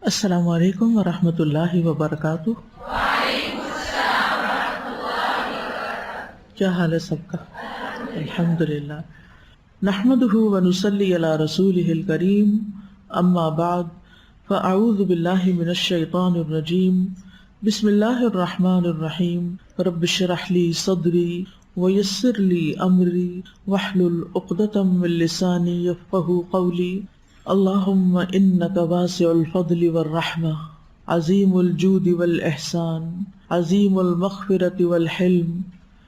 السلام علیکم ورحمۃ اللہ وبرکاتہ۔ کیا حال ہے سب کا؟ الحمدللہ۔ نحمدہ ونصلی علی رسولہ الکریم، اما بعد فاعوذ باللہ من الشیطان الرجیم، بسم اللہ الرحمن الرحیم۔ رب اشرح لی صدری ویسر لی امری واحلل عقدۃ من لسانی یفقہوا قولی۔ اللہم انک واسع الفضل والرحمہ، عظیم الجود والاحسان، عظیم المغفرۃ والحلم۔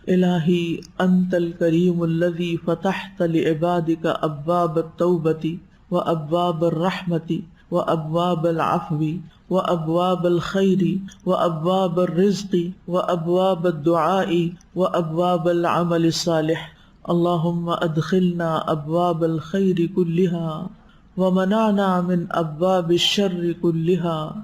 الہی انت الکریم الذی فتحت لعبادک ابواب التوبۃ وابواب الرحمۃ وابواب العفو وابواب الخیر وابواب الرزق وابواب الدعاء وابواب العمل الصالح۔ اللہم ادخلنا ابواب الخیر کلها ومنعنا من ابواب الشر كلها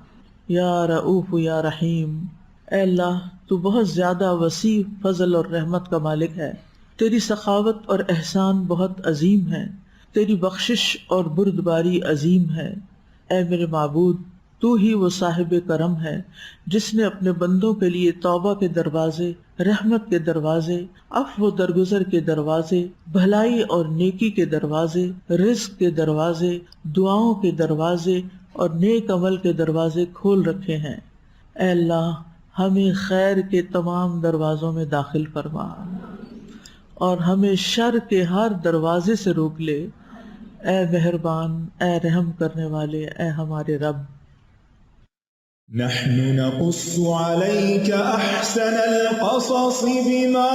یا رؤوف یا رحیم۔ اے اللہ، تو بہت زیادہ وسیع فضل اور رحمت کا مالک ہے، تیری سخاوت اور احسان بہت عظیم ہے، تیری بخشش اور بردباری عظیم ہے۔ اے میرے معبود، تو ہی وہ صاحب کرم ہے جس نے اپنے بندوں کے لیے توبہ کے دروازے، رحمت کے دروازے، عفو و درگزر کے دروازے، بھلائی اور نیکی کے دروازے، رزق کے دروازے، دعاؤں کے دروازے اور نیک عمل کے دروازے کھول رکھے ہیں۔ اے اللہ، ہمیں خیر کے تمام دروازوں میں داخل فرما اور ہمیں شر کے ہر دروازے سے روک لے۔ اے مہربان، اے رحم کرنے والے، اے ہمارے رب۔ نحن نقص عليك أحسن القصص بما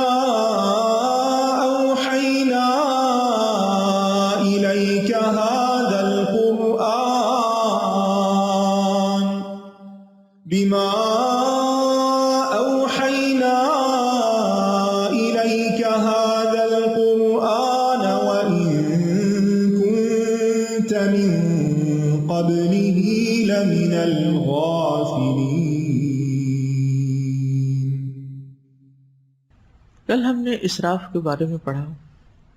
أوحينا إليك هذا القرآن وإن كنت من قبله لمن الغافلين۔ کل ہم نے اسراف کے بارے میں پڑھا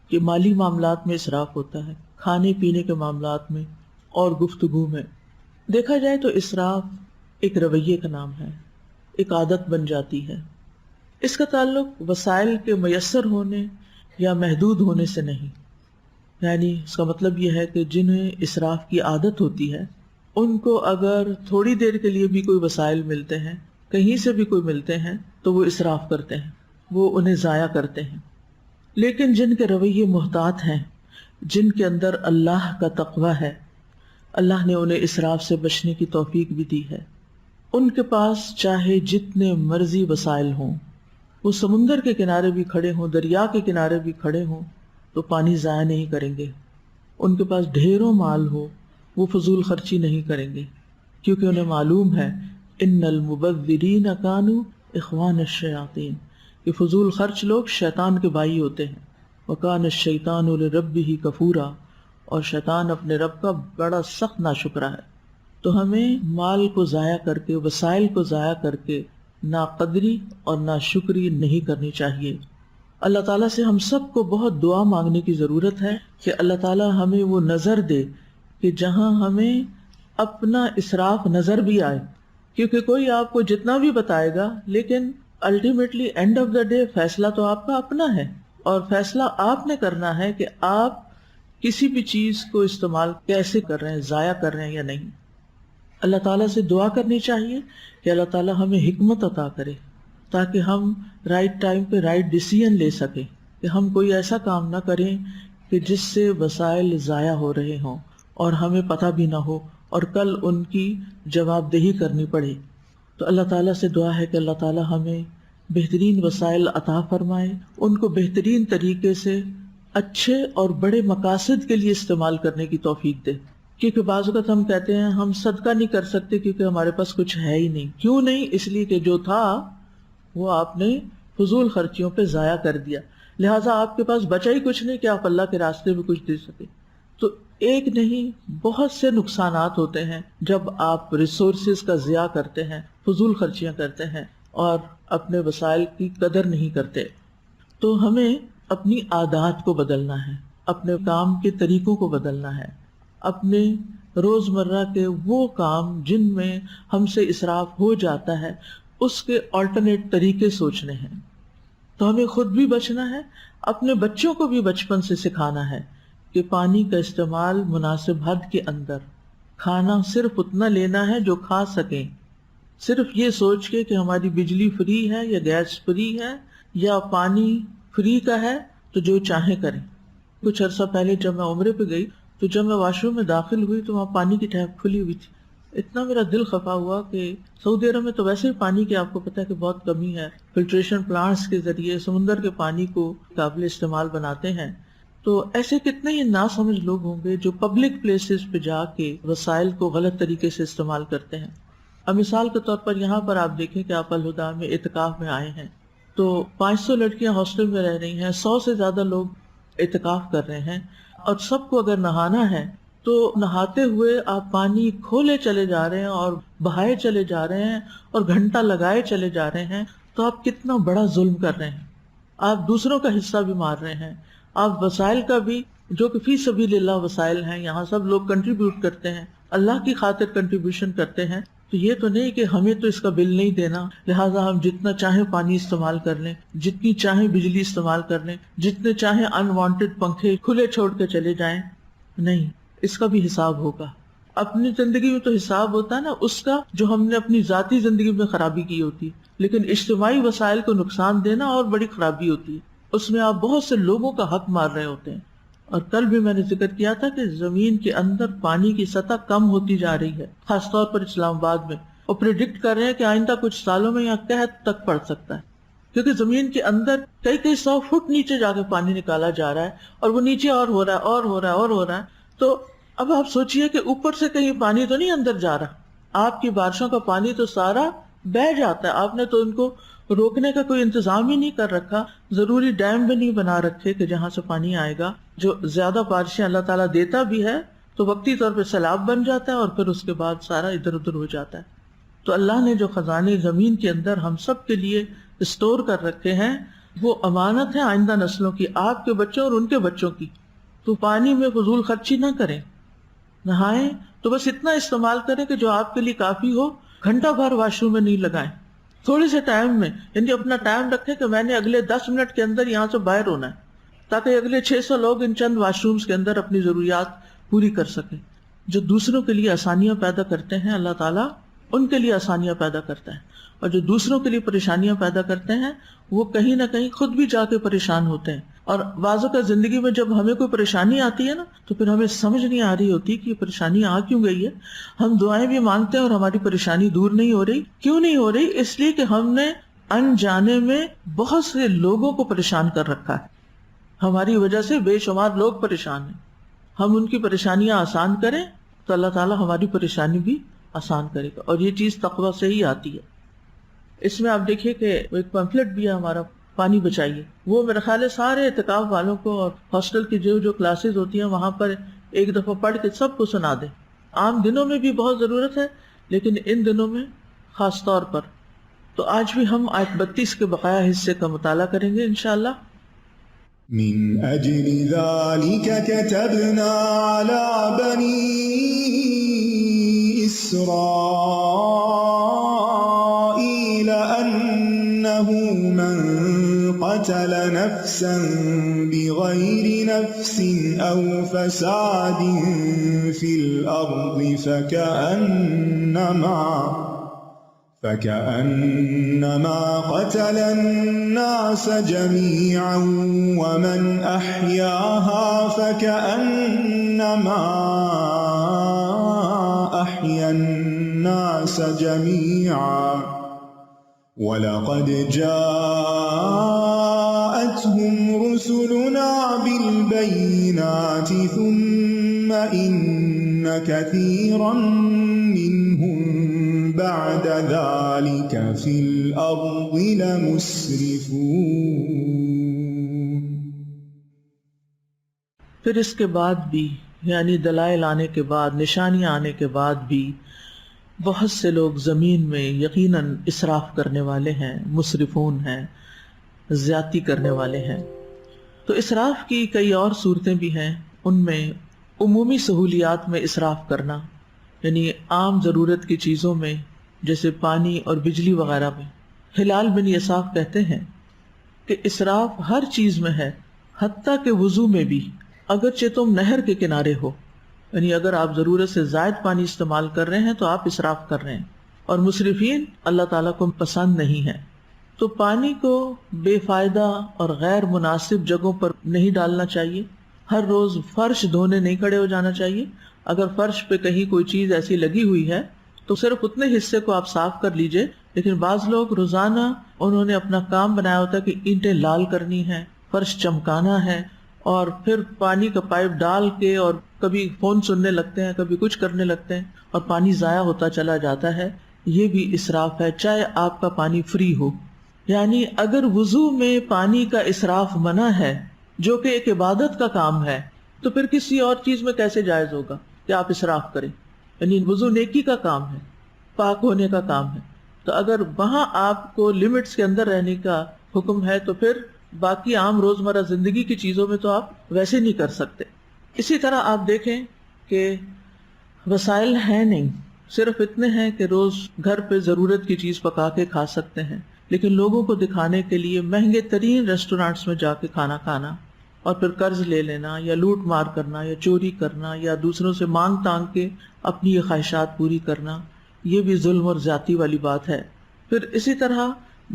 کہ مالی معاملات میں اسراف ہوتا ہے، کھانے پینے کے معاملات میں اور گفتگو میں۔ دیکھا جائے تو اسراف ایک رویے کا نام ہے، ایک عادت بن جاتی ہے۔ اس کا تعلق وسائل کے میسر ہونے یا محدود ہونے سے نہیں، یعنی اس کا مطلب یہ ہے کہ جنہیں اسراف کی عادت ہوتی ہے ان کو اگر تھوڑی دیر کے لیے بھی کوئی وسائل ملتے ہیں، کہیں سے بھی کوئی ملتے ہیں، تو وہ اسراف کرتے ہیں، وہ انہیں ضائع کرتے ہیں۔ لیکن جن کے رویے محتاط ہیں، جن کے اندر اللہ کا تقوی ہے، اللہ نے انہیں اسراف سے بچنے کی توفیق بھی دی ہے۔ ان کے پاس چاہے جتنے مرضی وسائل ہوں، وہ سمندر کے کنارے بھی کھڑے ہوں، دریا کے کنارے بھی کھڑے ہوں، تو پانی ضائع نہیں کریں گے۔ ان کے پاس ڈھیروں مال ہو، وہ فضول خرچی نہیں کریں گے، کیونکہ انہیں معلوم ہے ان المبذرین کانوا اخوان الشیاطین، کہ فضول خرچ لوگ شیطان کے بھائی ہوتے ہیں۔ وکان الشیطان لربہ کفورا، اور شیطان اپنے رب کا بڑا سخت ناشکرا ہے۔ تو ہمیں مال کو ضائع کر کے، وسائل کو ضائع کر کے ناقدری اور ناشکری نہیں کرنی چاہیے۔ اللہ تعالیٰ سے ہم سب کو بہت دعا مانگنے کی ضرورت ہے کہ اللہ تعالیٰ ہمیں وہ نظر دے کہ جہاں ہمیں اپنا اسراف نظر بھی آئے، کیونکہ کوئی آپ کو جتنا بھی بتائے گا، لیکن ultimately and of the day فیصلہ تو آپ کا اپنا ہے، اور فیصلہ آپ نے کرنا ہے کہ آپ کسی بھی چیز کو استعمال کیسے کر رہے ہیں، ضائع کر رہے ہیں یا نہیں۔ اللہ تعالیٰ سے دعا کرنی چاہیے کہ اللہ تعالیٰ ہمیں حکمت عطا کرے تاکہ ہم رائٹ ٹائم پہ رائٹ ڈیسیژن لے سکیں، کہ ہم کوئی ایسا کام نہ کریں کہ جس سے وسائل ضائع ہو رہے ہوں اور ہمیں پتہ بھی نہ ہو اور کل ان کی جواب دہی کرنی پڑے۔ تو اللہ تعالیٰ سے دعا ہے کہ اللہ تعالیٰ ہمیں بہترین وسائل عطا فرمائے، ان کو بہترین طریقے سے اچھے اور بڑے مقاصد کے لیے استعمال کرنے کی توفیق دے۔ کیونکہ بعض اوقات ہم کہتے ہیں ہم صدقہ نہیں کر سکتے کیونکہ ہمارے پاس کچھ ہے ہی نہیں۔ کیوں نہیں؟ اس لیے کہ جو تھا وہ آپ نے فضول خرچیوں پہ ضائع کر دیا، لہٰذا آپ کے پاس بچا ہی کچھ نہیں کہ آپ اللہ کے راستے میں کچھ دے سکیں۔ تو ایک نہیں، بہت سے نقصانات ہوتے ہیں جب آپ ریسورسز کا ضیاع کرتے ہیں، فضول خرچیاں کرتے ہیں اور اپنے وسائل کی قدر نہیں کرتے۔ تو ہمیں اپنی عادات کو بدلنا ہے، اپنے کام کے طریقوں کو بدلنا ہے، اپنے روزمرہ کے وہ کام جن میں ہم سے اسراف ہو جاتا ہے اس کے آلٹرنیٹ طریقے سوچنے ہیں. تو ہمیں خود بھی بچنا ہے، اپنے بچوں کو بھی بچپن سے سکھانا ہے کہ پانی کا استعمال مناسب حد کے اندر، کھانا صرف اتنا لینا ہے جو کھا سکیں، صرف یہ سوچ کے کہ ہماری بجلی فری ہے یا گیس فری ہے یا پانی فری کا ہے تو جو چاہیں کریں. کچھ عرصہ پہلے جب میں عمرے پہ گئی تو جب میں واش روم میں داخل ہوئی تو وہاں پانی کی ٹیپ کھلی ہوئی تھی. اتنا میرا دل خفا ہوا کہ سعودی عرب میں تو ویسے ہی پانی کی آپ کو پتہ ہے کہ بہت کمی ہے، فلٹریشن پلانٹس کے ذریعے سمندر کے پانی کو قابل استعمال بناتے ہیں. تو ایسے کتنے ہی ناسمجھ لوگ ہوں گے جو پبلک پلیسز پہ جا کے وسائل کو غلط طریقے سے استعمال کرتے ہیں. اب مثال کے طور پر یہاں پر آپ دیکھیں کہ آپ الہدیٰ میں اعتکاف میں آئے ہیں تو 500 لڑکیاں ہاسٹل میں رہ رہی ہیں، 100 سے زیادہ لوگ اعتکاف کر رہے ہیں، اور سب کو اگر نہانا ہے تو نہاتے ہوئے آپ پانی کھولے چلے جا رہے ہیں اور بہائے چلے جا رہے ہیں اور گھنٹہ لگائے چلے جا رہے ہیں. تو آپ کتنا بڑا ظلم کر رہے ہیں، آپ دوسروں کا حصہ بھی مار رہے ہیں، آپ وسائل کا بھی، جو کہ فی سبیل اللہ وسائل ہیں، یہاں سب لوگ کنٹریبیوٹ کرتے ہیں، اللہ کی خاطر کنٹریبیوشن کرتے ہیں. تو یہ تو نہیں کہ ہمیں تو اس کا بل نہیں دینا لہٰذا ہم جتنا چاہیں پانی استعمال کر لیں، جتنی چاہیں بجلی استعمال کر لیں، جتنے چاہیں انوانٹڈ پنکھے کھلے چھوڑ کے چلے جائیں. نہیں، اس کا بھی حساب ہوگا. اپنی زندگی میں تو حساب ہوتا ہے نا اس کا جو ہم نے اپنی ذاتی زندگی میں خرابی کی ہوتی، لیکن اجتماعی وسائل کو نقصان دینا اور بڑی خرابی ہوتی ہے، اس میں آپ بہت سے لوگوں کا حق مار رہے ہوتے ہیں. اور کل بھی میں نے ذکر کیا تھا کہ زمین کے اندر پانی کی سطح کم ہوتی جا رہی ہے، خاص طور پر اسلام آباد میں، اور پریڈکٹ کر رہے ہیں کہ آئندہ کچھ سالوں میں یہاں قحط تک پڑ سکتا ہے، کیونکہ زمین کے اندر کئی 100 فٹ نیچے جا کے پانی نکالا جا رہا ہے اور وہ نیچے اور ہو رہا ہے اور ہو رہا ہے اور ہو رہا ہے. تو اب آپ سوچئے کہ اوپر سے کہیں پانی تو نہیں اندر جا رہا، آپ کی بارشوں کا پانی تو سارا بہہ جاتا ہے، آپ نے تو ان کو روکنے کا کوئی انتظام ہی نہیں کر رکھا، ضروری ڈیم بھی نہیں بنا رکھے کہ جہاں سے پانی آئے گا. جو زیادہ بارشیں اللہ تعالیٰ دیتا بھی ہے تو وقتی طور پہ سیلاب بن جاتا ہے اور پھر اس کے بعد سارا ادھر ادھر ہو جاتا ہے. تو اللہ نے جو خزانے زمین کے اندر ہم سب کے لیے اسٹور کر رکھے ہیں وہ امانت ہے آئندہ نسلوں کی، آپ کے بچوں اور ان کے بچوں کی. تو پانی میں فضول خرچی نہ کریں، نہائیں تو بس اتنا استعمال کریں کہ جو آپ کے لیے کافی ہو، گھنٹہ بھر واش روم میں نہیں لگائیں، تھوڑے سے ٹائم میں، یعنی اپنا ٹائم رکھیں کہ میں نے اگلے 10 منٹ کے اندر یہاں سے باہر ہونا ہے تاکہ اگلے 600 لوگ ان چند واش رومز کے اندر اپنی ضروریات پوری کر سکیں. جو دوسروں کے لیے آسانیاں پیدا کرتے ہیں اللہ تعالیٰ ان کے لیے آسانیاں پیدا کرتا ہے، اور جو دوسروں کے لیے پریشانیاں پیدا کرتے ہیں وہ کہیں نہ کہیں خود بھی جا کے پریشان ہوتے ہیں. اور بعضوں کا زندگی میں جب ہمیں کوئی پریشانی آتی ہے نا تو پھر ہمیں سمجھ نہیں آ رہی ہوتی کہ یہ پریشانی آ کیوں گئی ہے. ہم دعائیں بھی مانگتے ہیں اور ہماری پریشانی دور نہیں ہو رہی. کیوں نہیں ہو رہی؟ اس لیے کہ ہم نے انجانے میں بہت سے لوگوں کو پریشان کر رکھا ہے، ہماری وجہ سے بے شمار لوگ پریشان ہیں. ہم ان کی پریشانیاں آسان کریں تو اللہ تعالیٰ ہماری پریشانی بھی آسان کرے گا، اور یہ چیز تقویٰ سے ہی آتی ہے. اس میں آپ دیکھیے کہ ایک پمفلٹ بھی ہے ہمارا پانی بچائیے، وہ میرا خیال ہے سارے اعتکاف والوں کو اور ہاسٹل کی جو کلاسز ہوتی ہیں وہاں پر ایک دفعہ پڑھ کے سب کو سنا دیں. عام دنوں میں بھی بہت ضرورت ہے لیکن ان دنوں میں خاص طور پر. تو آج بھی ہم آیت 32 کے بقایا حصے کا مطالعہ کریں گے انشاءاللہ. من أجل ذلك كتبنا على بني إسرائيل أنه من قتل نفسا بغير نفس أو فساد في الأرض فكأنما قتل الناس جميعا ومن أحياها فكأنما أحيا الناس جميعا ولقد جاءتهم رسلنا بالبينات ثم إن كثيرا منهم بعد ذلك في الأرض لمسرفون. پھر اس کے بعد بھی یعنی دلائل آنے کے بعد، نشانیاں آنے کے بعد بھی بہت سے لوگ زمین میں یقیناً اسراف کرنے والے ہیں، مسرفون ہیں، زیادتی کرنے والے ہیں. تو اسراف کی کئی اور صورتیں بھی ہیں، ان میں عمومی سہولیات میں اسراف کرنا، یعنی عام ضرورت کی چیزوں میں جیسے پانی اور بجلی وغیرہ میں۔ ہلال بن یساف کہتے ہیں کہ اسراف ہر چیز میں ہے، حتیٰ کہ وضو میں بھی، اگرچہ تم نہر کے کنارے ہو، یعنی اگر آپ ضرورت سے زائد پانی استعمال کر رہے ہیں تو آپ اسراف کر رہے ہیں، اور مسرفین اللہ تعالیٰ کو پسند نہیں ہے۔ تو پانی کو بے فائدہ اور غیر مناسب جگہوں پر نہیں ڈالنا چاہیے۔ ہر روز فرش دھونے نہیں کھڑے ہو جانا چاہیے۔ اگر فرش پہ کہیں کوئی چیز ایسی لگی ہوئی ہے تو صرف اتنے حصے کو آپ صاف کر لیجئے، لیکن بعض لوگ روزانہ انہوں نے اپنا کام بنایا ہوتا ہے کہ اینٹیں لال کرنی ہے، فرش چمکانا ہے، اور پھر پانی کا پائپ ڈال کے اور کبھی فون سننے لگتے ہیں، کبھی کچھ کرنے لگتے ہیں، اور پانی ضائع ہوتا چلا جاتا ہے۔ یہ بھی اسراف ہے، چاہے آپ کا پانی فری ہو۔ یعنی اگر وضو میں پانی کا اسراف منع ہے، جو کہ ایک عبادت کا کام ہے، تو پھر کسی اور چیز میں کیسے جائز ہوگا کہ آپ اسراف کریں؟ یعنی وضو نیکی کا کام ہے، پاک ہونے کا کام ہے، تو اگر وہاں آپ کو لمٹس کے اندر رہنے کا حکم ہے تو پھر باقی عام روزمرہ زندگی کی چیزوں میں تو آپ ویسے نہیں کر سکتے۔ اسی طرح آپ دیکھیں کہ وسائل ہیں نہیں، صرف اتنے ہیں کہ روز گھر پہ ضرورت کی چیز پکا کے کھا سکتے ہیں، لیکن لوگوں کو دکھانے کے لیے مہنگے ترین ریسٹورانٹس میں جا کے کھانا کھانا، اور پھر قرض لے لینا یا لوٹ مار کرنا یا چوری کرنا یا دوسروں سے مانگ تانگ کے اپنی یہ خواہشات پوری کرنا، یہ بھی ظلم اور زیادتی والی بات ہے۔ پھر اسی طرح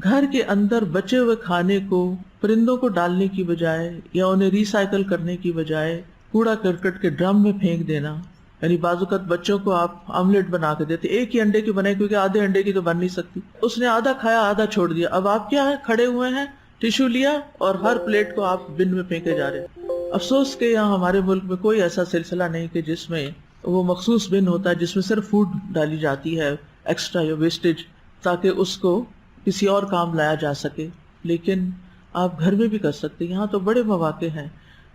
گھر کے اندر بچے ہوئے کھانے کو پرندوں کو ڈالنے کی بجائے یا انہیں ری سائیکل کرنے کی بجائے کوڑا کرکٹ کے ڈرم میں پھینک دینا، یعنی بعض اوقات بچوں کو آپ آملیٹ بنا کے دیتے، ایک ہی انڈے کی بنائی کیونکہ آدھے انڈے کی تو بن نہیں سکتی، اس نے آدھا کھایا آدھا چھوڑ دیا، اب آپ کیا ہے، کھڑے ہوئے ہیں، ٹیشو لیا اور ہر پلیٹ کو آپ بن میں پھینکے جا رہے ہیں۔ افسوس کہ یہاں ہمارے ملک میں کوئی ایسا سلسلہ نہیں کہ جس میں وہ مخصوص بن ہوتا ہے جس میں صرف فوڈ ڈالی جاتی ہے ایکسٹرا یا ویسٹیج، تاکہ اس کو کسی اور کام لایا جا سکے۔ لیکن آپ گھر میں بھی کر سکتے، یہاں تو بڑے مواقع ہیں،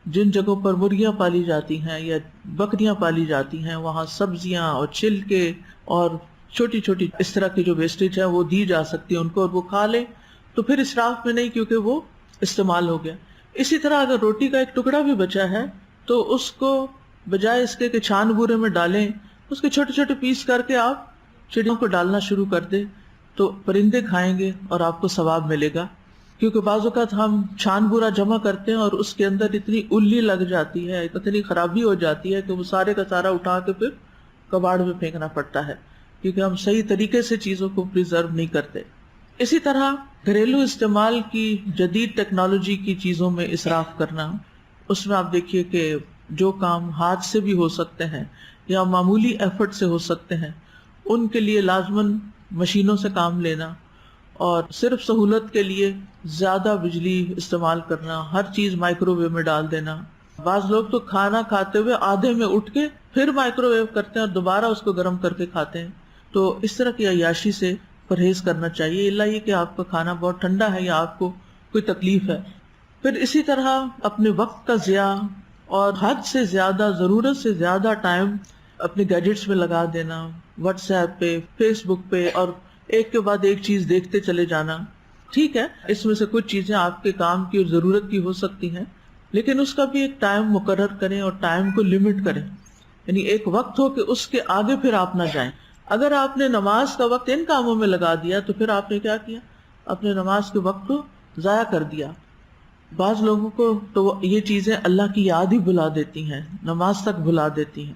جن جگہوں پر مرغیاں پالی جاتی ہیں یا بکریاں پالی جاتی ہیں وہاں سبزیاں اور چھلکے اور چھوٹی چھوٹی اس طرح کی جو ویسٹیج ہے وہ دی جا سکتی ہے ان کو، اور وہ کھا لیں تو پھر اسراف میں نہیں، کیونکہ وہ استعمال ہو گیا۔ اسی طرح اگر روٹی کا ایک ٹکڑا بھی بچا ہے تو اس کو بجائے اس کے کہ چھان بورے میں ڈالیں، اس کے چھوٹے چھوٹے پیس کر کے آپ چڑیوں کو ڈالنا شروع کر دیں، تو پرندے کھائیں گے اور آپ کو ثواب ملے گا۔ کیونکہ بعض اوقات ہم چھان بورا جمع کرتے ہیں اور اس کے اندر اتنی اللی لگ جاتی ہے، اتنی خرابی ہو جاتی ہے کہ وہ سارے کا سارا اٹھا کے پھر کباڑ میں پھینکنا پڑتا ہے، کیونکہ ہم صحیح طریقے سے چیزوں کو پریزرو نہیں کرتے۔ اسی طرح گھریلو استعمال کی جدید ٹیکنالوجی کی چیزوں میں اسراف کرنا، اس میں آپ دیکھیے کہ جو کام ہاتھ سے بھی ہو سکتے ہیں یا معمولی ایفرٹ سے ہو سکتے ہیں ان کے لیے لازماً مشینوں سے کام لینا، اور صرف سہولت کے لیے زیادہ بجلی استعمال کرنا، ہر چیز مائکرو ویو میں ڈال دینا۔ بعض لوگ تو کھانا کھاتے ہوئے آدھے میں اٹھ کے پھر مائکرو ویو کرتے ہیں اور دوبارہ اس کو گرم کر کے کھاتے ہیں۔ تو اس طرح کی عیاشی سے پرہیز کرنا چاہیے، اللہ یہ کہ آپ کا کھانا بہت ٹھنڈا ہے یا آپ کو کوئی تکلیف ہے۔ پھر اسی طرح اپنے وقت کا ضیاع اور حد سے زیادہ، ضرورت سے زیادہ ٹائم اپنے گیجٹس میں لگا دینا، واٹس ایپ پہ، فیس بک پہ، اور ایک کے بعد ایک چیز دیکھتے چلے جانا۔ ٹھیک ہے، اس میں سے کچھ چیزیں آپ کے کام کی اور ضرورت کی ہو سکتی ہیں، لیکن اس کا بھی ایک ٹائم مقرر کریں اور ٹائم کو لمٹ کریں، یعنی ایک وقت ہو کہ اس کے آگے پھر آپ نہ جائیں۔ اگر آپ نے نماز کا وقت ان کاموں میں لگا دیا تو پھر آپ نے کیا کیا، اپنے نماز کے وقت کو ضائع کر دیا۔ بعض لوگوں کو تو یہ چیزیں اللہ کی یاد ہی بھلا دیتی ہیں، نماز تک بھلا دیتی ہیں،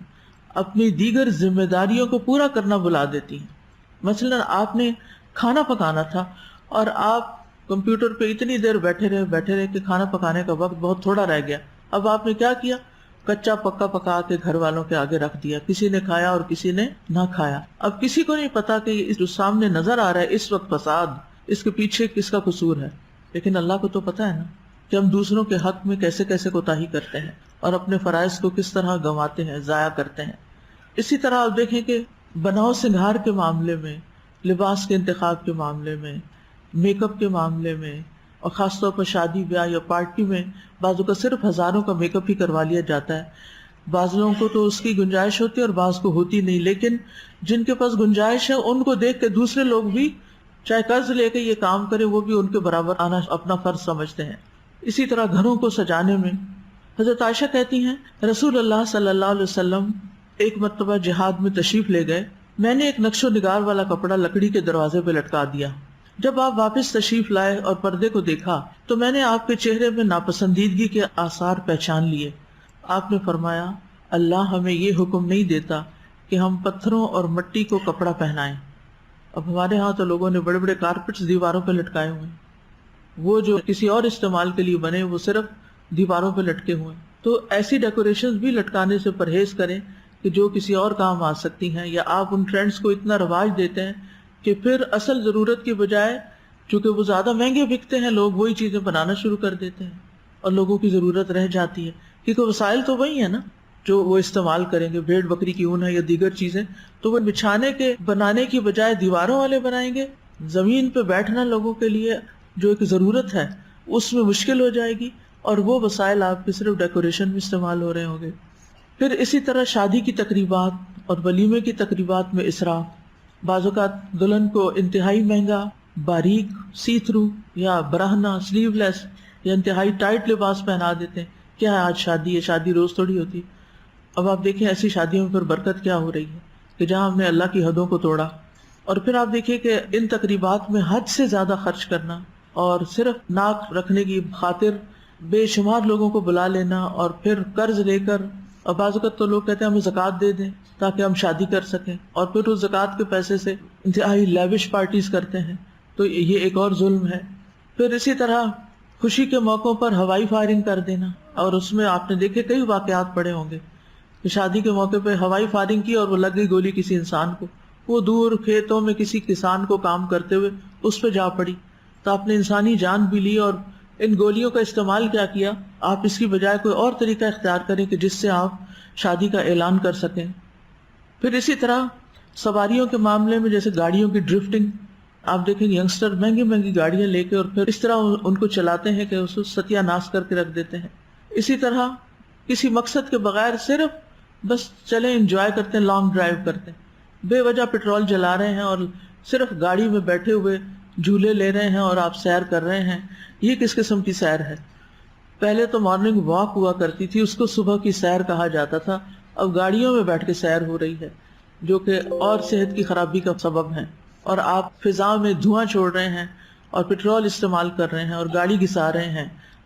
اپنی دیگر ذمہ داریوں کو پورا کرنا بھلا دیتی ہیں۔ مثلا آپ نے کھانا پکانا تھا اور آپ کمپیوٹر پہ اتنی دیر بیٹھے رہے کہ کھانا پکانے کا وقت بہت تھوڑا رہ گیا۔ اب آپ نے کیا کیا، کچا پکا پکا کے گھر والوں کے آگے رکھ دیا، کسی نے کھایا اور کسی نے نہ کھایا۔ اب کسی کو نہیں پتا کہ جو سامنے نظر آ رہا ہے اس وقت فساد، اس کے پیچھے کس کا قصور ہے، لیکن اللہ کو تو پتا ہے نا کہ ہم دوسروں کے حق میں کیسے کیسے کوتاہی کرتے ہیں اور اپنے فرائض کو کس طرح گنواتے ہیں، ضائع کرتے ہیں۔ اسی طرح آپ دیکھیں کہ بناؤ سنگھار کے معاملے میں، لباس کے انتخاب کے معاملے میں، میک اپ کے معاملے میں، اور خاص طور پر شادی بیاہ یا پارٹی میں بعضوں کا صرف ہزاروں کا میک اپ ہی کروا لیا جاتا ہے۔ بعض لوگوں کو تو اس کی گنجائش ہوتی ہے اور بعض کو ہوتی نہیں، لیکن جن کے پاس گنجائش ہے ان کو دیکھ کے دوسرے لوگ بھی چاہے قرض لے کے یہ کام کرے وہ بھی ان کے برابر آنا اپنا فرض سمجھتے ہیں۔ اسی طرح گھروں کو سجانے میں حضرت عائشہ کہتی ہیں رسول اللہ صلی اللہ علیہ وسلم ایک مرتبہ جہاد میں تشریف لے گئے، میں نے ایک نقش و نگار والا کپڑا لکڑی کے دروازے پہ لٹکا دیا۔ جب آپ واپس تشریف لائے اور پردے کو دیکھا تو میں نے آپ کے چہرے میں ناپسندیدگی کے آثار پہچان لیے۔ آپ نے فرمایا اللہ ہمیں یہ حکم نہیں دیتا کہ ہم پتھروں اور مٹی کو کپڑا پہنائیں۔ اب ہمارے ہاں تو لوگوں نے بڑے بڑے کارپٹس دیواروں پہ لٹکائے ہوئے ہیں، وہ جو کسی اور استعمال کے لیے بنے وہ صرف دیواروں پہ لٹکے ہوئے ہیں۔ تو ایسی ڈیکوریشنز بھی لٹکانے سے پرہیز کریں کہ جو کسی اور کام آ سکتی ہیں، یا آپ ان ٹرینڈز کو اتنا رواج دیتے ہیں کہ پھر اصل ضرورت کی بجائے چونکہ وہ زیادہ مہنگے بکتے ہیں لوگ وہی چیزیں بنانا شروع کر دیتے ہیں اور لوگوں کی ضرورت رہ جاتی ہے، کیونکہ وسائل تو وہی ہیں نا جو وہ استعمال کریں گے، بھیڑ بکری کی اون ہے یا دیگر چیزیں، تو وہ بچھانے کے بنانے کی بجائے دیواروں والے بنائیں گے۔ زمین پہ بیٹھنا لوگوں کے لیے جو ایک ضرورت ہے اس میں مشکل ہو جائے گی، اور وہ وسائل آپ کے صرف ڈیکوریشن میں استعمال ہو رہے ہوں گے۔ پھر اسی طرح شادی کی تقریبات اور ولیمے کی تقریبات میں اسراف، بعض اوقات دلہن کو انتہائی مہنگا، باریک، سی تھرو یا براہنا، سلیو لیس یا انتہائی ٹائٹ لباس پہنا دیتے ہیں۔ کیا ہے آج شادی ہے، شادی روز تھوڑی ہوتی۔ اب آپ دیکھیں ایسی شادیوں میں پھر برکت کیا ہو رہی ہے کہ جہاں ہم نے اللہ کی حدوں کو توڑا۔ اور پھر آپ دیکھیں کہ ان تقریبات میں حد سے زیادہ خرچ کرنا اور صرف ناک رکھنے کی خاطر بے شمار لوگوں کو بلا لینا، اور پھر قرض لے کر، اور بعض اوقات تو لوگ کہتے ہیں ہمیں زکوٰۃ دے دیں تاکہ ہم شادی کر سکیں، اور پھر اس زکوٰۃ کے پیسے سے انتہائی لیوش پارٹیز کرتے ہیں، تو یہ ایک اور ظلم ہے۔ پھر اسی طرح خوشی کے موقعوں پر ہوائی فائرنگ کر دینا، اور اس میں آپ نے دیکھے کئی واقعات پڑے ہوں گے کہ شادی کے موقع پہ ہوائی فائرنگ کی اور وہ لگ گئی گولی کسی انسان کو، وہ دور کھیتوں میں کسی کسان کو کام کرتے ہوئے اس پہ جا پڑی، تو آپ نے انسانی جان بھی لی، اور ان گولیوں کا استعمال کیا کیا، آپ اس کی بجائے کوئی اور طریقہ اختیار کریں کہ جس سے آپ شادی کا اعلان کر سکیں۔ پھر اسی طرح سواریوں کے معاملے میں جیسے گاڑیوں کی ڈرفٹنگ، آپ دیکھیں گے ینگسٹر مہنگی مہنگی گاڑیاں لے کے اور پھر اس طرح ان کو چلاتے ہیں کہ اس کو ستیہ ناش کر کے رکھ دیتے ہیں۔ اسی طرح کسی مقصد کے بغیر صرف بس چلیں انجوائے کرتے ہیں، لانگ ڈرائیو کرتے ہیں، بے وجہ پیٹرول جلا رہے ہیں اور صرف گاڑی میں بیٹھے ہوئے جھولے لے رہے ہیں اور آپ سیر کر رہے ہیں۔ یہ کس قسم کی سیر ہے؟ پہلے تو مارننگ واک ہوا کرتی تھی، اس کو صبح کی سیر کہا جاتا تھا، اب گاڑیوں میں بیٹھ کے سیر ہو رہی ہے جو کہ اور صحت کی خرابی کا سبب ہے، اور آپ فضا میں دھواں چھوڑ رہے ہیں اور پیٹرول استعمال کر رہے ہیں اور گاڑی گھسا رہے ہیں